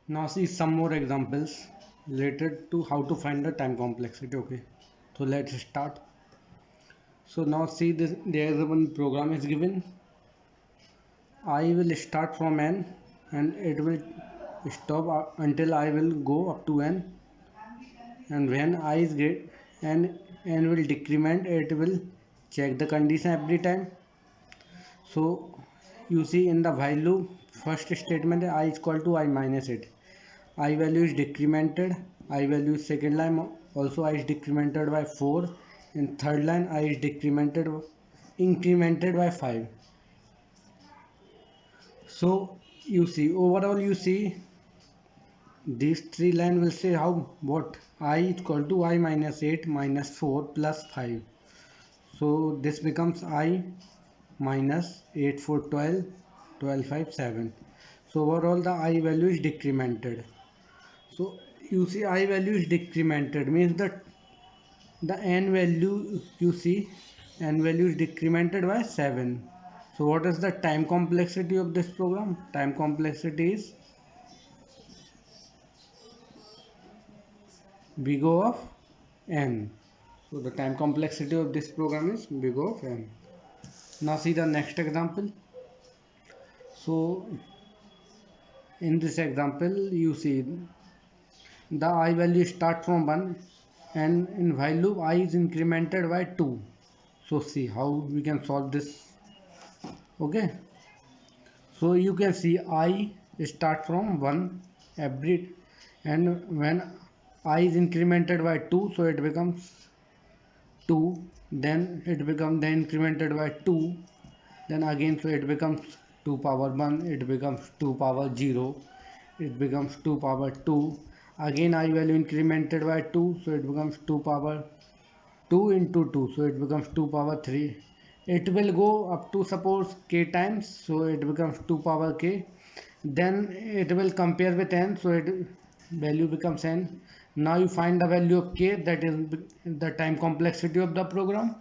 Now see some more examples related to how to find the time complexity. Okay, so let's start. So now see this, there is one program is given. I will start from n and it will stop until I will go up to n, and when I is great and n will decrement, it will check the condition every time. So you see in the while loop, first statement I is equal to I minus it. I value is decremented. I value second line also I is decremented by 4. In third line I is incremented by 5. So you see overall you see these three line will say how what I is equal to I minus 8 minus 4 plus 5. So this becomes I minus 8 4 12 12 5 7. So overall the I value is decremented. So you see I value is decremented means that the n value you see n value is decremented by 7. So what is the time complexity of this program? Time complexity is big O of n. So the time complexity of this program is big O of n. Now see the next example. So in this example you see the I value start from 1 and in while loop I is incremented by 2. So see how we can solve this. Okay, so you can see I start from 1 every, and when I is incremented by 2, so it becomes 2, then it becomes then incremented by 2, then again so it becomes 2 power 1, it becomes 2 power 0, it becomes 2 power 2, again I value incremented by 2, so it becomes 2 power 2 into 2, so it becomes 2 power 3. It will go up to suppose k times, so it becomes 2 power k, then it will compare with n, so it value becomes n. Now you find the value of k, that is the time complexity of the program.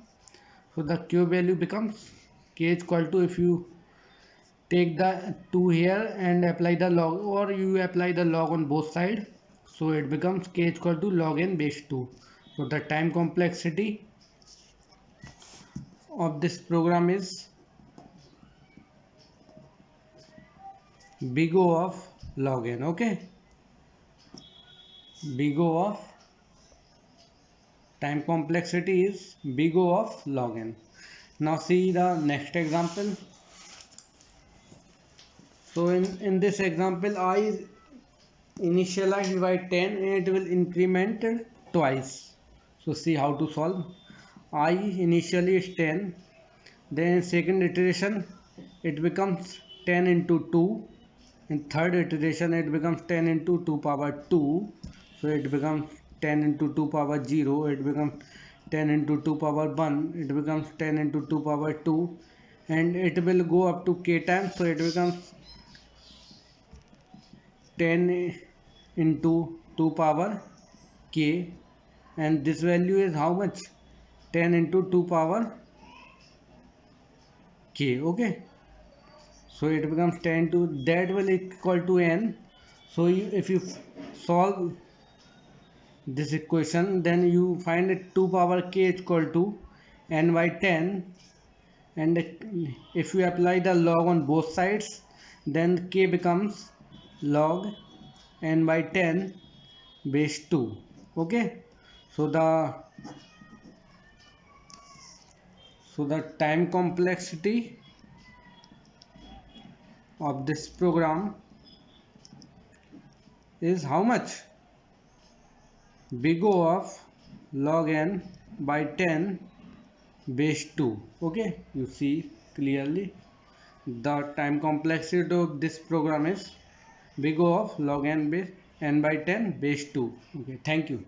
So the q value becomes k is equal to, if you take the 2 here and apply the log, or you apply the log on both sides, so it becomes k is equal to log n base 2. So the time complexity of this program is big O of log n. Okay, big O of time complexity is big O of log n. Now see the next example. So in this example I is initialized by 10 and it will increment twice. So see how to solve. I initially is 10, then in second iteration it becomes 10 into 2, in third iteration it becomes 10 into 2 power 2, so it becomes 10 into 2 power 0, it becomes 10 into 2 power 1, it becomes 10 into 2 power 2, and it will go up to k times, so it becomes 10 into 2 power k, and this value is how much? 10 into 2 power k. Okay, so it becomes 10 to that will equal to n. So if you solve this equation, then you find it 2 power k is equal to n by 10, and if you apply the log on both sides, then k becomes log n by 10 base 2. Okay, so the time complexity of this program is how much? Big O of log n by 10 base 2. Okay, you see clearly the time complexity of this program is big O of log n by 10 base 2. Okay, thank you.